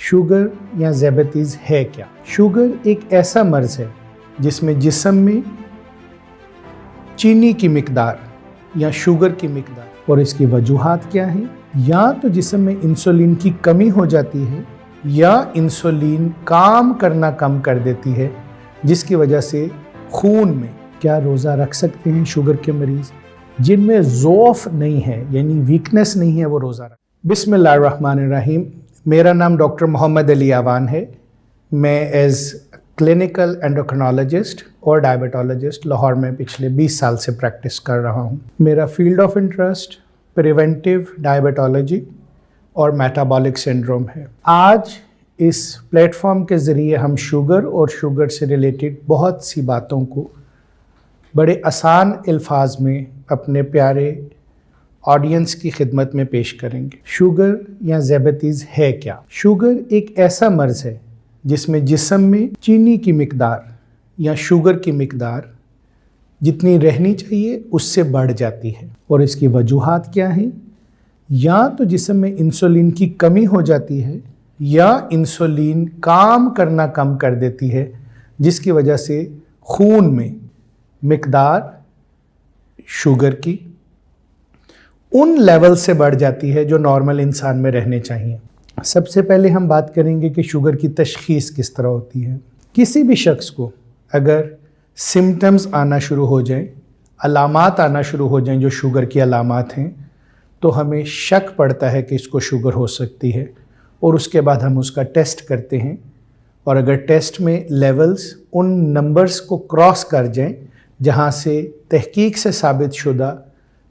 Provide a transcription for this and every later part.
Sugar या ज़ैबतीज़ है क्या? शुगर एक ऐसा मर्ज़ है जिसमें जिस्म में चीनी की मिकदार या शुगर की मिकदार और इसकी वजूहात क्या हैं? या तो जिस्म में इंसुलिन की कमी हो जाती है या इंसुलिन काम करना कम कर देती है, जिसकी वजह से खून में क्या रोज़ा रख सकते हैं शुगर के मरीज़ जिनमें ज़ौफ़ नहीं है, यानी वीकनेस नहीं है, वो रोज़ा रख। बिस्मिल्लाहिर्रहमानिर्रहीम। मेरा नाम डॉक्टर मोहम्मद अली आवान है। मैं एज़ क्लिनिकल एंडोक्रिनोलॉजिस्ट और डायबिटोलॉजिस्ट लाहौर में पिछले 20 साल से प्रैक्टिस कर रहा हूँ। मेरा field of interest preventive diabetology और मेटाबॉलिक सिंड्रोम है। आज इस प्लेटफॉर्म के ज़रिए हम शुगर और शुगर से रिलेटेड बहुत सी बातों को बड़े आसान अल्फाज में अपने प्यारे ऑडियंस की खिदमत में पेश करेंगे। शुगर या ज़ैबतीज़ है क्या? शुगर एक ऐसा मर्ज़ है जिसमें जिस्म में चीनी की मिकदार या शुगर की मिकदार जितनी रहनी चाहिए उससे बढ़ जाती है और इसकी वजूहात क्या हैं? या तो जिस्म में इंसुलिन की कमी हो जाती है या इंसुलिन काम करना कम कर देती है, जिसकी वजह से खून में मिकदार शुगर की उन लेवल से बढ़ जाती है जो नॉर्मल इंसान में रहने चाहिए। सबसे पहले हम बात करेंगे कि शुगर की तशख़ीस किस तरह होती है। किसी भी शख्स को अगर सिम्टम्स आना शुरू हो जाएं, अलामात आना शुरू हो जाएं जो शुगर की अलामात हैं, तो हमें शक पड़ता है कि इसको शुगर हो सकती है और उसके बाद हम उसका टेस्ट करते हैं और अगर टेस्ट में लेवल्स उन नंबर्स को क्रॉस कर जाएं जहां से तहकीक से साबित शुदा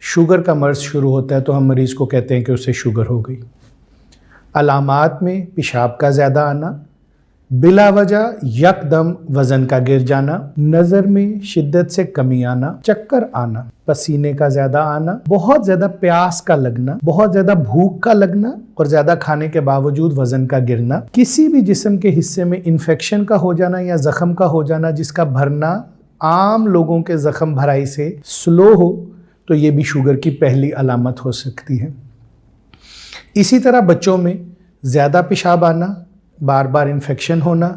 शुगर का मर्ज़ शुरू होता है, तो हम मरीज़ को कहते हैं कि उसे शुगर हो गई। अलामात में पेशाब का ज़्यादा आना, बिला वजह यकदम वज़न का गिर जाना, नज़र में शिद्दत से कमी आना, चक्कर आना, पसीने का ज़्यादा आना, बहुत ज़्यादा प्यास का लगना, बहुत ज़्यादा भूख का लगना और ज़्यादा खाने के बावजूद वज़न का गिरना, किसी भी जिस्म के हिस्से में इन्फेक्शन का हो जाना या ज़ख़म का हो जाना जिसका भरना आम लोगों के ज़ख़म भराई से स्लो हो, तो ये भी शुगर की पहली अलामत हो सकती है। इसी तरह बच्चों में ज़्यादा पेशाब आना, बार बार इन्फेक्शन होना,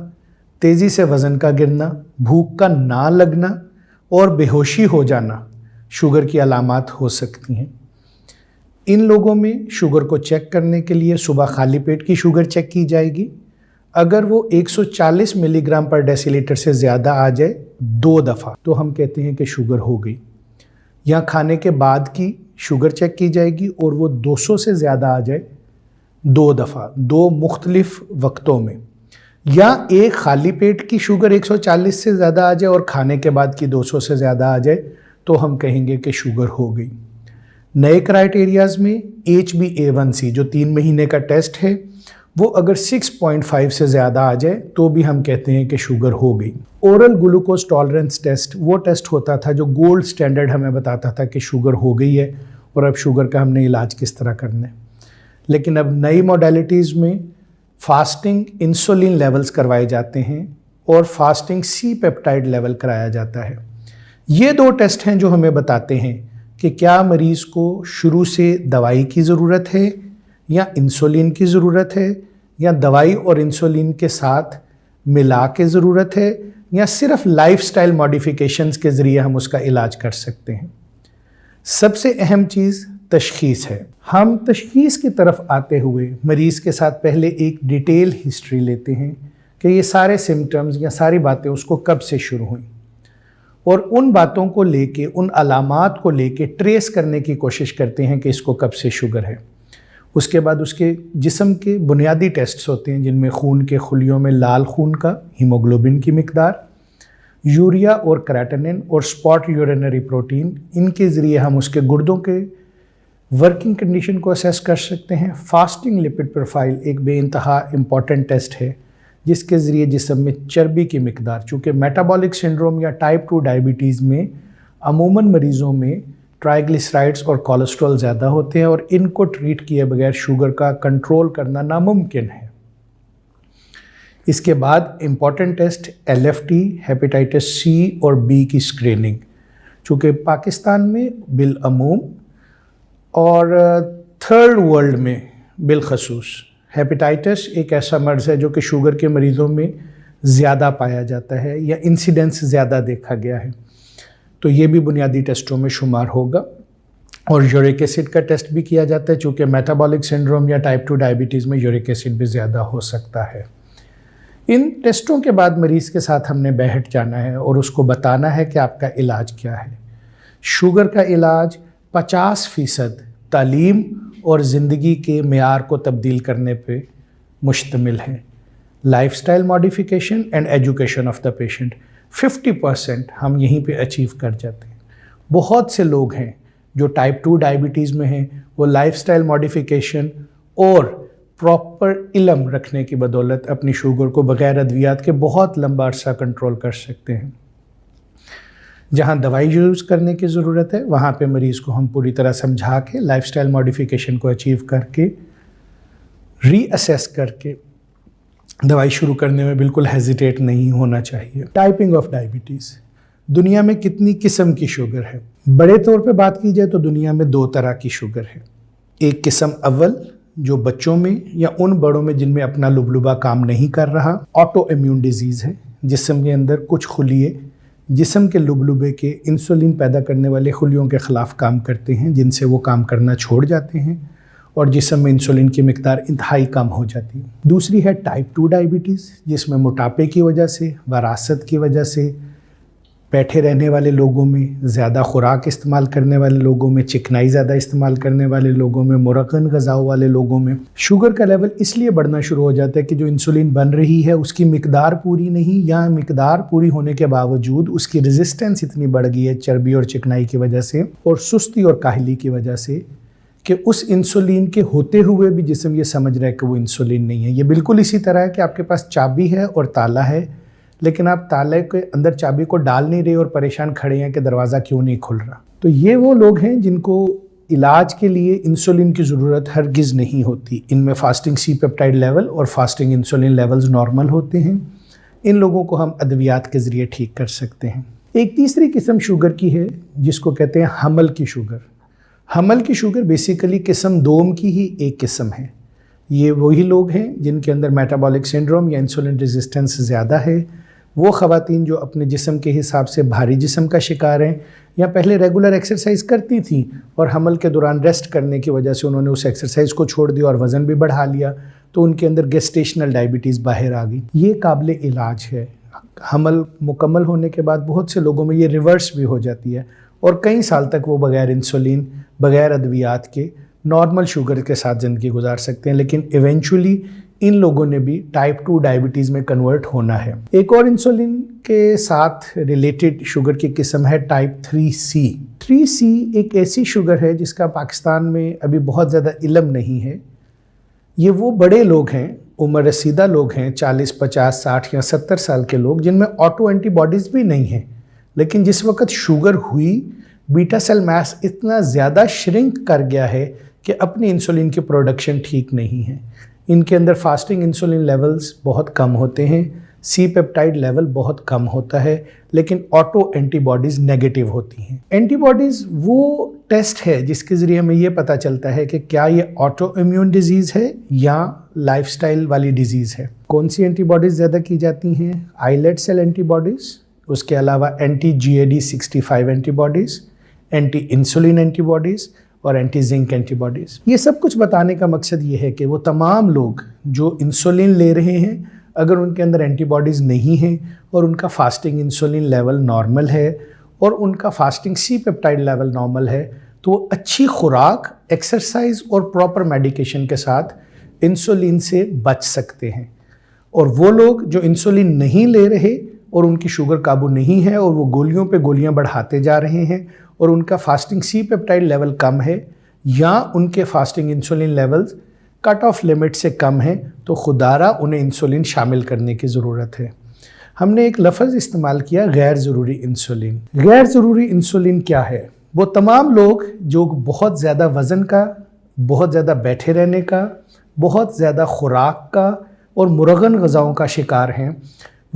तेज़ी से वज़न का गिरना, भूख का ना लगना और बेहोशी हो जाना शुगर की अलामत हो सकती हैं। इन लोगों में शुगर को चेक करने के लिए सुबह खाली पेट की शुगर चेक की जाएगी। अगर वो 140 मिलीग्राम पर डेसीलीटर से ज़्यादा आ जाए 2 दफ़ा, तो हम कहते हैं कि शुगर हो गई। या खाने के बाद की शुगर चेक की जाएगी और वो 200 से ज़्यादा आ जाए 2 दफ़ा, 2 मुख्तलिफ वक्तों में। या एक खाली पेट की शुगर 140 से ज़्यादा आ जाए और खाने के बाद की 200 से ज़्यादा आ जाए, तो हम कहेंगे कि शुगर हो गई। नए क्राइटेरियाज़ में HbA1c जो 3 महीने का टेस्ट है, वो अगर 6.5 से ज़्यादा आ जाए तो भी हम कहते हैं कि शुगर हो गई। ओरल ग्लूकोज टॉलरेंस टेस्ट वो टेस्ट होता था जो गोल्ड स्टैंडर्ड हमें बताता था कि शुगर हो गई है और अब शुगर का हमने इलाज किस तरह करना है। लेकिन अब नई मॉडलिटीज़ में फास्टिंग इंसुलिन लेवल्स करवाए जाते हैं और फास्टिंग सी पेप्टाइड लेवल कराया जाता है। ये 2 टेस्ट हैं जो हमें बताते हैं कि क्या मरीज़ को शुरू से दवाई की ज़रूरत है या इंसुलिन की ज़रूरत है, या दवाई और इंसुलिन के साथ मिला के ज़रूरत है, या सिर्फ लाइफस्टाइल मॉडिफिकेशंस के ज़रिए हम उसका इलाज कर सकते हैं। सबसे अहम चीज़ तशख़ीस है। हम तशख़ीस की तरफ आते हुए मरीज़ के साथ पहले एक डिटेल हिस्ट्री लेते हैं कि ये सारे सिम्टम्स या सारी बातें उसको कब से शुरू हुई और उन बातों को लेके, उन अलामात को लेके ट्रेस करने की कोशिश करते हैं कि इसको कब से शुगर है। उसके बाद उसके जिस्म के बुनियादी टेस्ट्स होते हैं जिनमें खून के खुलियों में लाल खून का, हीमोग्लोबिन की मिकदार, यूरिया और क्रेटिनिन और स्पॉट यूरिनरी प्रोटीन, इनके ज़रिए हम उसके गुर्दों के वर्किंग कंडीशन को असेस कर सकते हैं। फास्टिंग लिपिड प्रोफाइल एक बेइंतहा इम्पॉर्टेंट टेस्ट है जिसके ज़रिए जिस्म में चर्बी की मिकदार, चूँकि मेटाबॉलिक सिंड्रोम या टाइप 2 डायबिटीज़ में अमूमन मरीज़ों में ट्राइग्लिसराइड्स और कोलेस्ट्रॉल ज़्यादा होते हैं और इनको ट्रीट किए बगैर शुगर का कंट्रोल करना नामुमकिन है। इसके बाद important test LFT, hepatitis C और B की स्क्रीनिंग, चूँकि पाकिस्तान में बिलअमूम और थर्ड वर्ल्ड में बिलखसूस हेपेटाइटिस एक ऐसा मर्ज़ है जो कि शुगर के मरीज़ों में ज़्यादा पाया जाता है या इंसिडेंस ज़्यादा देखा गया है, तो ये भी बुनियादी टेस्टों में शुमार होगा। और यूरिक एसिड का टेस्ट भी किया जाता है, चूँकि मेटाबॉलिक सिंड्रोम या टाइप 2 डायबिटीज़ में यूरिक एसिड भी ज़्यादा हो सकता है। इन टेस्टों के बाद मरीज़ के साथ हमने बैठ जाना है और उसको बताना है कि आपका इलाज क्या है। शुगर का इलाज 50% तालीम और ज़िंदगी के मेयार को तब्दील करने पे मुश्तमिल है। Lifestyle modification and education of the patient 50% हम यहीं पे अचीव कर जाते हैं। बहुत से लोग हैं जो टाइप 2 डायबिटीज़ में हैं, वो लाइफस्टाइल मॉडिफिकेशन और प्रॉपर इल्म रखने की बदौलत अपनी शुगर को बग़ैर अद्वियात के बहुत लंबा अरसा कंट्रोल कर सकते हैं। जहाँ दवाई यूज़ करने की ज़रूरत है वहाँ पे मरीज़ को हम पूरी तरह समझा के लाइफस्टाइल मॉडिफिकेशन को अचीव करके रीअसेस करके दवाई शुरू करने में बिल्कुल हेजिटेट नहीं होना चाहिए। टाइपिंग ऑफ डायबिटीज़, दुनिया में कितनी किस्म की शुगर है? बड़े तौर पे बात की जाए तो दुनिया में 2 तरह की शुगर है। एक किस्म अव्वल जो बच्चों में या उन बड़ों में जिनमें अपना लुबलुबा काम नहीं कर रहा, ऑटो इम्यून डिजीज़ है। जिस्म के अंदर कुछ खुलिये जिस्म के लुबलुबे के इंसुलिन पैदा करने वाले खुलियों के ख़िलाफ़ काम करते हैं, जिनसे वो काम करना छोड़ जाते हैं और जिस्म में इंसुलिन की मिकदार इंतहाई कम हो जाती है। दूसरी है टाइप 2 डायबिटीज़, जिसमें मोटापे की वजह से, वरासत की वजह से, बैठे रहने वाले लोगों में, ज़्यादा खुराक इस्तेमाल करने वाले लोगों में, चिकनाई ज़्यादा इस्तेमाल करने वाले लोगों में, मुरक्कन ग़िज़ाओं वाले लोगों में शुगर का लेवल इसलिए बढ़ना शुरू हो जाता है कि जो इंसुलिन बन रही है उसकी मिकदार पूरी नहीं, या मिकदार पूरी होने के बावजूद उसकी रेजिस्टेंस इतनी बढ़ गई है चर्बी और चिकनाई की वजह से और सुस्ती और काहली की वजह से कि उस इंसुलिन के होते हुए भी जिस्म ये समझ रहा है कि वो इंसुलिन नहीं है। ये बिल्कुल इसी तरह है कि आपके पास चाबी है और ताला है, लेकिन आप ताले के अंदर चाबी को डाल नहीं रहे और परेशान खड़े हैं कि दरवाज़ा क्यों नहीं खुल रहा। तो ये वो लोग हैं जिनको इलाज के लिए इंसुलिन की ज़रूरत हरगिज़ नहीं होती। इनमें फास्टिंग सी पेप्टाइड लेवल और फास्टिंग इंसुलिन लेवल्स नॉर्मल होते हैं। इन लोगों को हम अद्वियात के ज़रिए ठीक कर सकते हैं। एक तीसरी किस्म शुगर की है जिसको कहते हैं हमल की शुगर। हमल की शुगर बेसिकली किस्म 2 की ही एक किस्म है। ये वही लोग हैं जिनके अंदर मेटाबॉलिक सिंड्रोम या इंसुलिन रेजिस्टेंस ज़्यादा है, वो ख़वातीन जो अपने जिस्म के हिसाब से भारी जिस्म का शिकार हैं या पहले रेगुलर एक्सरसाइज करती थी और हमल के दौरान रेस्ट करने की वजह से उन्होंने उस एक्सरसाइज को छोड़ दिया और वज़न भी बढ़ा लिया, तो उनके अंदर गेस्टेशनल डायबिटीज़ बाहर आ गई। ये काबिल इलाज है। हमल मुकम्मल होने के बाद बहुत से लोगों में ये रिवर्स भी हो जाती है और कई साल तक वो बग़ैर इंसुलिन, बग़ैर अद्वियात के नॉर्मल शुगर के साथ ज़िंदगी गुजार सकते हैं, लेकिन इवेंचुअली इन लोगों ने भी टाइप 2 डायबिटीज़ में कन्वर्ट होना है। एक और इंसुलिन के साथ रिलेटेड शुगर की किस्म है टाइप 3C। 3C एक ऐसी शुगर है जिसका पाकिस्तान में अभी बहुत ज़्यादा इल्म नहीं है। ये वो बड़े लोग हैं, उम्र रसीदा लोग हैं, 40, 50, 60 या 70 साल के लोग, जिनमें ऑटो एंटीबॉडीज़ भी नहीं हैं, लेकिन जिस वक्त शुगर हुई बीटा सेल मास इतना ज़्यादा श्रिंक कर गया है कि अपनी इंसुलिन की प्रोडक्शन ठीक नहीं है। इनके अंदर फास्टिंग इंसुलिन लेवल्स बहुत कम होते हैं, सी पेप्टाइड लेवल बहुत कम होता है, लेकिन ऑटो एंटीबॉडीज़ नेगेटिव होती हैं। एंटीबॉडीज़ वो टेस्ट है जिसके ज़रिए हमें ये पता चलता है कि क्या ये ऑटो इम्यून डिजीज़ है या लाइफस्टाइल वाली डिजीज़ है। कौन सी एंटीबॉडीज़ ज़्यादा की जाती हैं? आइलेट सेल एंटीबॉडीज़, उसके अलावा anti GAD65 antibodies, anti insulin antibodies और एंटी जिंक एंटीबॉडीज़। ये सब कुछ बताने का मकसद ये है कि वो तमाम लोग जो इंसुलिन ले रहे हैं, अगर उनके अंदर एंटीबॉडीज़ नहीं हैं और उनका फास्टिंग इंसुलिन लेवल नॉर्मल है और उनका fasting C peptide level normal है, तो वो अच्छी खुराक, एक्सरसाइज और प्रॉपर मेडिकेशन के साथ इंसुलिन से बच सकते हैं। और वो लोग जो इंसुलिन नहीं ले रहे और उनकी शुगर काबू नहीं है और वो गोलियों पे गोलियां बढ़ाते जा रहे हैं और उनका फास्टिंग सी पेप्टाइड लेवल कम है या उनके fasting insulin levels cut off limit से कम है, तो खुदारा उन्हें इंसुलिन शामिल करने की ज़रूरत है। हमने एक लफ्ज़ इस्तेमाल किया, गैर ज़रूरी इंसुलिन। गैर ज़रूरी इंसुलिन क्या है? वो तमाम लोग जो बहुत ज़्यादा वज़न का, बहुत ज़्यादा बैठे रहने का, बहुत ज़्यादा खुराक का और मुरगन ग़िज़ाओं का शिकार हैं,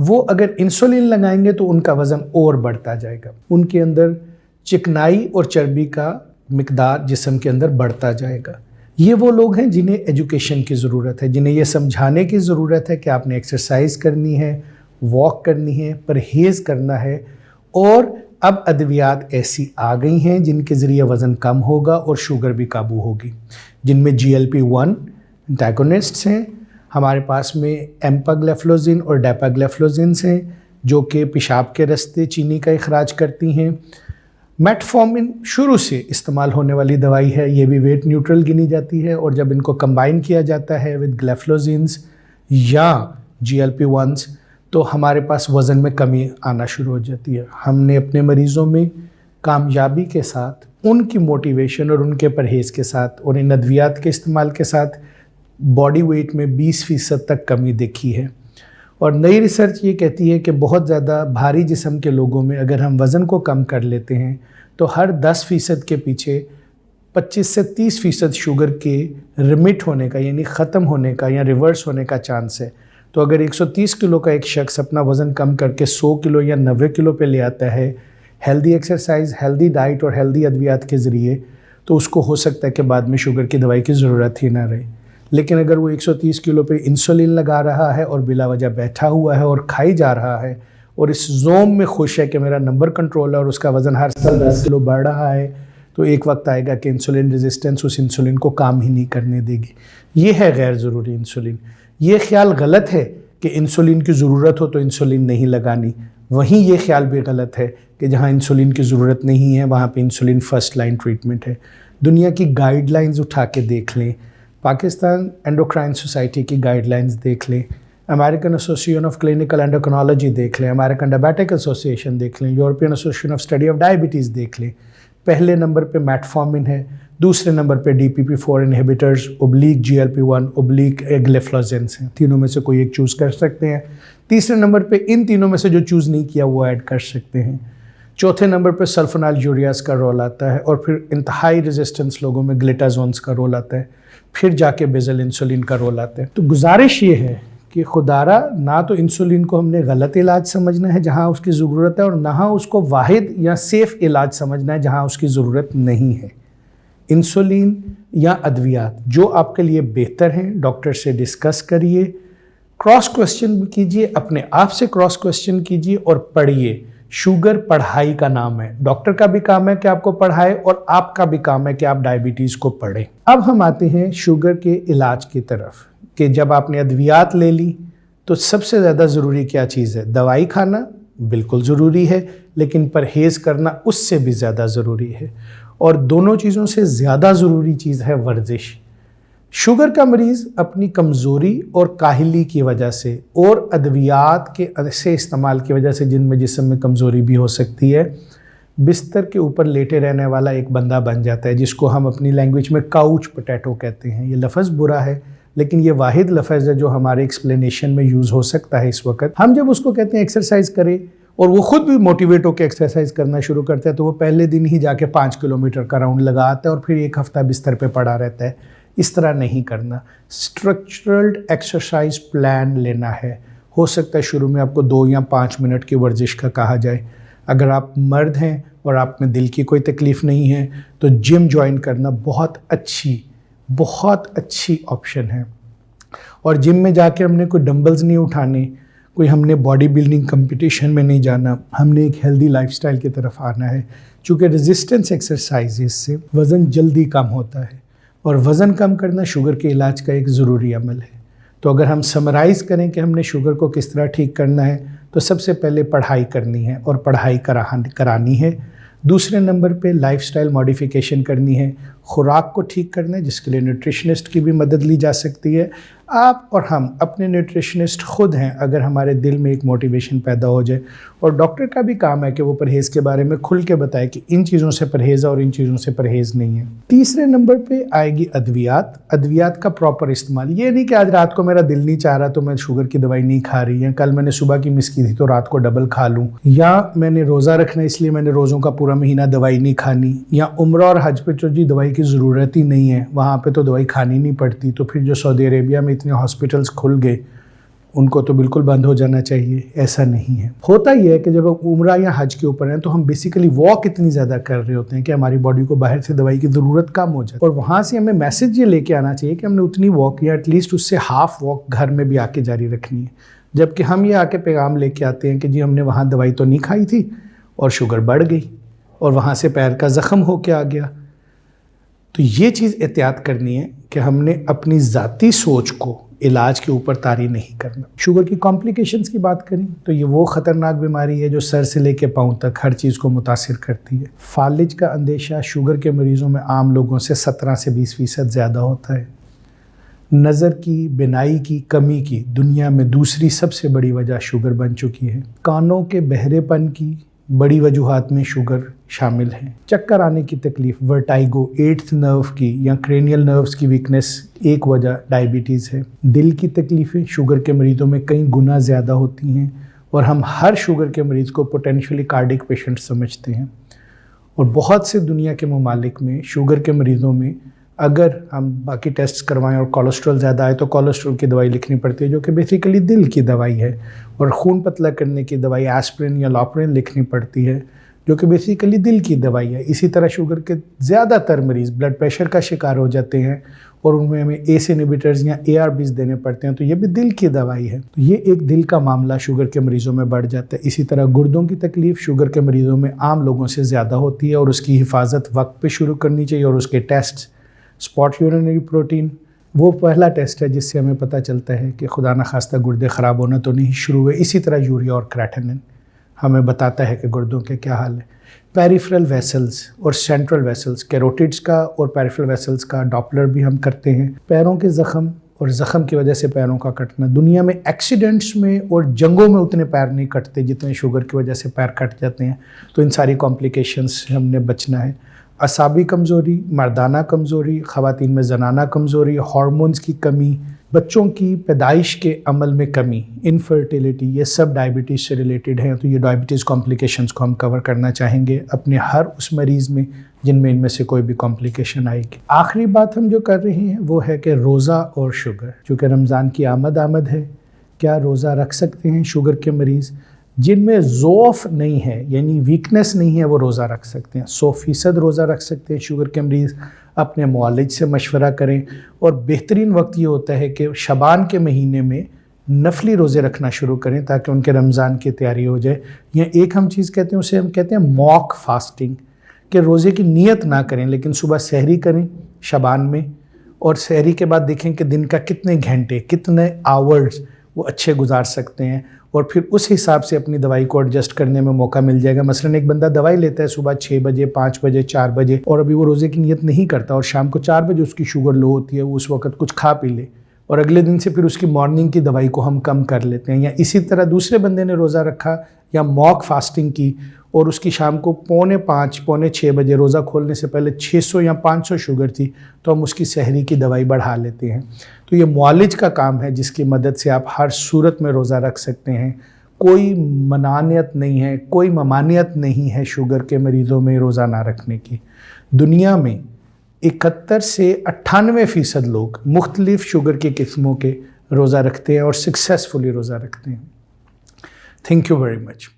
वो अगर इंसुलिन लगाएंगे तो उनका वज़न और बढ़ता जाएगा, उनके अंदर चिकनाई और चर्बी का मिकदार जिस्म के अंदर बढ़ता जाएगा। یہ وہ لوگ ہیں جنہیں ایجوکیشن کی ضرورت ہے، جنہیں یہ سمجھانے کی ضرورت ہے کہ آپ نے ایکسرسائز کرنی ہے، واک کرنی ہے، پرہیز کرنا ہے، اور اب ادویات ایسی آ گئی ہیں جن کے ذریعے وزن کم ہوگا اور شوگر بھی قابو ہوگی، جن میں GLP-1 انٹیگونسٹس ہیں، ہمارے پاس میں ایمپاگلیفلوزن اور ڈیپاگلیفلوزنس ہیں جو کہ پیشاب کے رستے چینی کا اخراج کرتی ہیں۔ میٹفارمن شروع سے استعمال ہونے والی دوائی ہے، یہ بھی ویٹ نیوٹرل گنی جاتی ہے، اور جب ان کو کمبائن کیا جاتا ہے ود گلیفلوزنس یا GLP-1s تو ہمارے پاس وزن میں کمی آنا شروع ہو جاتی ہے۔ ہم نے اپنے مریضوں میں کامیابی کے ساتھ، ان کی موٹیویشن اور ان کے پرہیز کے ساتھ اور ان ادویات کے استعمال کے ساتھ باڈی ویٹ میں 20% تک کمی دیکھی ہے، اور نئی ریسرچ یہ کہتی ہے کہ بہت زیادہ بھاری جسم کے لوگوں میں اگر ہم وزن کو کم کر لیتے ہیں تو ہر 10% کے پیچھے 25 سے 30% شوگر کے ریمٹ ہونے کا، یعنی ختم ہونے کا یا ریورس ہونے کا چانس ہے۔ تو اگر 130 کلو کا ایک شخص اپنا وزن کم کر کے 100 کلو یا 90 کلو پہ لے آتا ہے ہیلدی ایکسرسائز، ہیلدی ڈائٹ اور ہیلدی ادویات کے ذریعے، تو اس کو ہو سکتا ہے کہ بعد میں شوگر کی دوائی کی ضرورت ہی نہ رہے۔ لیکن اگر وہ 130 کلو پہ انسولین لگا رہا ہے اور بلا وجہ بیٹھا ہوا ہے اور کھائی جا رہا ہے اور اس زوم میں خوش ہے کہ میرا نمبر کنٹرول ہے اور اس کا وزن ہر سال 10 کلو بڑھ رہا ہے، تو ایک وقت آئے گا کہ انسولین ریزسٹنس اس انسولین کو کام ہی نہیں کرنے دے گی۔ یہ ہے غیر ضروری انسولین۔ یہ خیال غلط ہے کہ انسولین کی ضرورت ہو تو انسولین نہیں لگانی، وہیں یہ خیال بھی غلط ہے کہ جہاں انسولین کی ضرورت نہیں ہے وہاں پہ انسولین فرسٹ لائن ٹریٹمنٹ ہے۔ دنیا کی گائیڈ لائنز اٹھا کے دیکھ لیں، پاکستان اینڈوکرائن سوسائٹی کی گائیڈ لائنز دیکھ لیں، امریکن ایسوسیشن آف کلینکل اینڈوکرینالوجی دیکھ لیں، امریکن ڈائبیٹک ایسوسیشن دیکھ لیں، European association of study of diabetes دیکھ لیں۔ پہلے نمبر پہ میٹفارمن ہے، دوسرے نمبر پہ DPP-4 انہیبیٹرز / GLP-1 / گلیفلوزنس ہیں، تینوں میں سے کوئی ایک چوز کر سکتے ہیں۔ تیسرے نمبر پہ ان تینوں میں سے جو چوز نہیں کیا وہ ایڈ کر سکتے ہیں۔ چوتھے نمبر پہ سلفونال یوریاز کا رول آتا ہے، اور پھر انتہائی ریزسٹنس لوگوں میں گلیٹازونز کا رول آتا ہے، پھر جا کے بیزل انسولین کا رول آتا ہے۔ تو گزارش یہ ہے کہ خدارہ نہ تو انسولین کو ہم نے غلط علاج سمجھنا ہے جہاں اس کی ضرورت ہے، اور نہ اس کو واحد یا سیف علاج سمجھنا ہے جہاں اس کی ضرورت نہیں ہے۔ انسولین یا ادویات جو آپ کے لیے بہتر ہیں ڈاکٹر سے ڈسکس کریے، کراس کوسچن کیجئے، اپنے آپ سے کراس کوسچن کیجئے اور پڑھیے۔ شوگر پڑھائی کا نام ہے، ڈاکٹر کا بھی کام ہے کہ آپ کو پڑھائے اور آپ کا بھی کام ہے کہ آپ ڈائبٹیز کو پڑھیں۔ اب ہم آتے ہیں شوگر کے علاج کی طرف کہ جب آپ نے ادویات لے لی تو سب سے زیادہ ضروری کیا چیز ہے؟ دوائی کھانا بالکل ضروری ہے، لیکن پرہیز کرنا اس سے بھی زیادہ ضروری ہے، اور دونوں چیزوں سے زیادہ ضروری چیز ہے ورزش۔ شوگر کا مریض اپنی کمزوری اور کاہلی کی وجہ سے اور ادویات کے ایسے استعمال کی وجہ سے جن میں جسم میں کمزوری بھی ہو سکتی ہے، بستر کے اوپر لیٹے رہنے والا ایک بندہ بن جاتا ہے، جس کو ہم اپنی لینگویج میں کاؤچ پوٹیٹو کہتے ہیں۔ یہ لفظ برا ہے لیکن یہ واحد لفظ ہے جو ہمارے ایکسپلینیشن میں یوز ہو سکتا ہے اس وقت۔ ہم جب اس کو کہتے ہیں ایکسرسائز کرے اور وہ خود بھی موٹیویٹ ہو کے ایکسرسائز کرنا شروع کرتا ہے تو وہ پہلے دن ہی جا کے 5 کلومیٹر کا راؤنڈ لگاتا ہے اور پھر ایک ہفتہ بستر پہ پڑا رہتا ہے۔ اس طرح نہیں کرنا، اسٹرکچرلڈ ایکسرسائز پلان لینا ہے۔ ہو سکتا ہے شروع میں آپ کو 2 یا 5 منٹ کی ورزش کا کہا جائے۔ اگر آپ مرد ہیں اور آپ میں دل کی کوئی تکلیف نہیں ہے تو جم جوائن کرنا بہت اچھی آپشن ہے، اور جم میں جا کے ہم نے کوئی ڈمبلز نہیں اٹھانے، کوئی ہم نے باڈی بلڈنگ کمپٹیشن میں نہیں جانا، ہم نے ایک ہیلدی لائف سٹائل کی طرف آنا ہے، چونکہ ریزسٹنس ایکسرسائزز سے وزن جلدی کم ہوتا ہے، اور وزن کم کرنا شوگر کے علاج کا ایک ضروری عمل ہے۔ تو اگر ہم سمرائز کریں کہ ہم نے شوگر کو کس طرح ٹھیک کرنا ہے تو سب سے پہلے پڑھائی کرنی ہے اور پڑھائی کرانی ہے۔ دوسرے نمبر پہ لائف سٹائل ماڈیفیکیشن کرنی ہے، خوراک کو ٹھیک کرنا ہے جس کے لیے نیوٹریشنسٹ کی بھی مدد لی جا سکتی ہے۔ آپ اور ہم اپنے نیوٹریشنسٹ خود ہیں اگر ہمارے دل میں ایک موٹیویشن پیدا ہو جائے، اور ڈاکٹر کا بھی کام ہے کہ وہ پرہیز کے بارے میں کھل کے بتائے کہ ان چیزوں سے پرہیز ہے اور ان چیزوں سے پرہیز نہیں ہے۔ تیسرے نمبر پہ آئے گی ادویات کا پراپر استعمال۔ یہ نہیں کہ آج رات کو میرا دل نہیں چاہ رہا تو میں شوگر کی دوائی نہیں کھا رہی ہے، کل میں نے صبح کی مس کی تھی تو رات کو ڈبل کھا لوں، یا میں نے روزہ رکھنا اس لیے میں نے روزوں کا پورا مہینہ دوائی نہیں کھانی، یا عمرہ اور حج پہ تو جی دوائی کی ضرورت ہی نہیں ہے، وہاں پہ تو دوائی کھانی نہیں پڑتی۔ تو پھر جو سعودی عربیہ میں اتنے ہاسپٹلس کھل گئے ان کو تو بالکل بند ہو جانا چاہیے، ایسا نہیں ہے۔ ہوتا یہ ہے کہ جب ہم عمرہ یا حج کے اوپر ہیں تو ہم بیسیکلی واک اتنی زیادہ کر رہے ہوتے ہیں کہ ہماری باڈی کو باہر سے دوائی کی ضرورت کم ہو جاتی ہے، اور وہاں سے ہمیں میسج یہ لے کے آنا چاہیے کہ ہم نے اتنی واک یا ایٹ لیسٹ اس سے ہاف واک گھر میں بھی آ کے جاری رکھنی ہے، جبکہ ہم یہ آ کے پیغام لے کے آتے ہیں کہ جی ہم نے وہاں دوائی تو نہیں کھائی تھی اور شوگر بڑھ گئی اور وہاں سے پیر کا زخم ہو کے آ گیا۔ تو یہ چیز احتیاط کرنی ہے کہ ہم نے اپنی ذاتی سوچ کو علاج کے اوپر طاری نہیں کرنا۔ شوگر کی کمپلیکیشنز کی بات کریں تو یہ وہ خطرناک بیماری ہے جو سر سے لے کے پاؤں تک ہر چیز کو متاثر کرتی ہے۔ فالج کا اندیشہ شوگر کے مریضوں میں عام لوگوں سے 17 سے 20% زیادہ ہوتا ہے۔ نظر کی، بینائی کی کمی کی دنیا میں دوسری سب سے بڑی وجہ شوگر بن چکی ہے۔ کانوں کے بہرے پن کی بڑی وجوہات میں شوگر شامل ہیں۔ چکر آنے کی تکلیف، ورٹائگو، 8th نرو کی یا کرینیل نروز کی ویکنس ایک وجہ ڈائبٹیز ہے۔ دل کی تکلیفیں شوگر کے مریضوں میں کئی گنا زیادہ ہوتی ہیں اور ہم ہر شوگر کے مریض کو پوٹینشیلی کارڈک پیشنٹ سمجھتے ہیں، اور بہت سے دنیا کے ممالک میں شوگر کے مریضوں میں اگر ہم باقی ٹیسٹ کروائیں اور کولیسٹرول زیادہ آئے تو کولیسٹرول کی دوائی لکھنی پڑتی ہے جو کہ بیسیکلی دل کی دوائی ہے، اور خون پتلا کرنے کی دوائی ایسپرین یا لاپرین لکھنی پڑتی ہے جو کہ بیسیکلی دل کی دوائی ہے۔ اسی طرح شوگر کے زیادہ تر مریض بلڈ پریشر کا شکار ہو جاتے ہیں اور ان میں ہمیں ایس انہیبیٹرز یا ARBs دینے پڑتے ہیں، تو یہ بھی دل کی دوائی ہے۔ تو یہ ایک دل کا معاملہ شوگر کے مریضوں میں بڑھ جاتا ہے۔ اسی طرح گردوں کی تکلیف شوگر کے مریضوں میں عام لوگوں سے زیادہ ہوتی ہے، اور اس کی حفاظت وقت پہ شروع کرنی چاہیے، اور اس کے ٹیسٹ اسپاٹ یورینری پروٹین وہ پہلا ٹیسٹ ہے جس سے ہمیں پتہ چلتا ہے کہ خدا نخواستہ گردے خراب ہونا تو نہیں شروع ہوئے۔ اسی طرح یوریا اور کریٹنن ہمیں بتاتا ہے کہ گردوں کے کیا حال ہے۔ پیریفرل ویسلز اور سینٹرل ویسلز، کیروٹیڈز کا اور پیریفرل ویسلز کا ڈاپلر بھی ہم کرتے ہیں۔ پیروں کے زخم اور زخم کی وجہ سے پیروں کا کٹنا، دنیا میں ایکسیڈنٹس میں اور جنگوں میں اتنے پیر نہیں کٹتے جتنے شوگر کی وجہ سے پیر کٹ جاتے ہیں، تو ان ساری کمپلیکیشنز سے ہم نے بچنا ہے۔ اعصابی کمزوری، مردانہ کمزوری، خواتین میں زنانہ کمزوری، ہارمونز کی کمی، بچوں کی پیدائش کے عمل میں کمی، انفرٹیلیٹی، یہ سب ڈائبٹیز سے ریلیٹڈ ہیں۔ تو یہ ڈائبٹیز کمپلیکیشنز کو ہم کور کرنا چاہیں گے اپنے ہر اس مریض میں جن میں ان میں سے کوئی بھی کمپلیکیشن آئے گی۔ آخری بات ہم جو کر رہے ہیں وہ ہے کہ روزہ اور شوگر، چونکہ رمضان کی آمد ہے، کیا روزہ رکھ سکتے ہیں شوگر کے مریض؟ جن میں ضعف نہیں ہے یعنی ویکنس نہیں ہے وہ روزہ رکھ سکتے ہیں، 100% روزہ رکھ سکتے ہیں شوگر کے مریض۔ اپنے معالج سے مشورہ کریں، اور بہترین وقت یہ ہوتا ہے کہ شعبان کے مہینے میں نفلی روزے رکھنا شروع کریں تاکہ ان کے رمضان کی تیاری ہو جائے۔ یا ایک ہم چیز کہتے ہیں، اسے ہم کہتے ہیں موک فاسٹنگ، کہ روزے کی نیت نہ کریں لیکن صبح سحری کریں شعبان میں، اور سحری کے بعد دیکھیں کہ دن کا کتنے گھنٹے، کتنے آورز وہ اچھے گزار سکتے ہیں، اور پھر اس حساب سے اپنی دوائی کو ایڈجسٹ کرنے میں موقع مل جائے گا۔ مثلا ایک بندہ دوائی لیتا ہے صبح 6 بجے، 5 بجے، 4 بجے، اور ابھی وہ روزے کی نیت نہیں کرتا، اور شام کو 4 بجے اس کی شوگر لو ہوتی ہے، وہ اس وقت کچھ کھا پی لے، اور اگلے دن سے پھر اس کی مارننگ کی دوائی کو ہم کم کر لیتے ہیں۔ یا اسی طرح دوسرے بندے نے روزہ رکھا یا موک فاسٹنگ کی، اور اس کی شام کو 4:45، 4:45 بجے روزہ کھولنے سے پہلے 600 یا 500 شوگر تھی، تو ہم اس کی سحری کی دوائی بڑھا لیتے ہیں۔ تو یہ معالج کا کام ہے جس کی مدد سے آپ ہر صورت میں روزہ رکھ سکتے ہیں۔ کوئی منانیت نہیں ہے، کوئی ممانعت نہیں ہے شوگر کے مریضوں میں روزہ نہ رکھنے کی۔ دنیا میں 71 سے 98% لوگ مختلف شوگر کی قسموں کے روزہ رکھتے ہیں اور سکسیسفلی روزہ رکھتے ہیں۔ Thank you very much.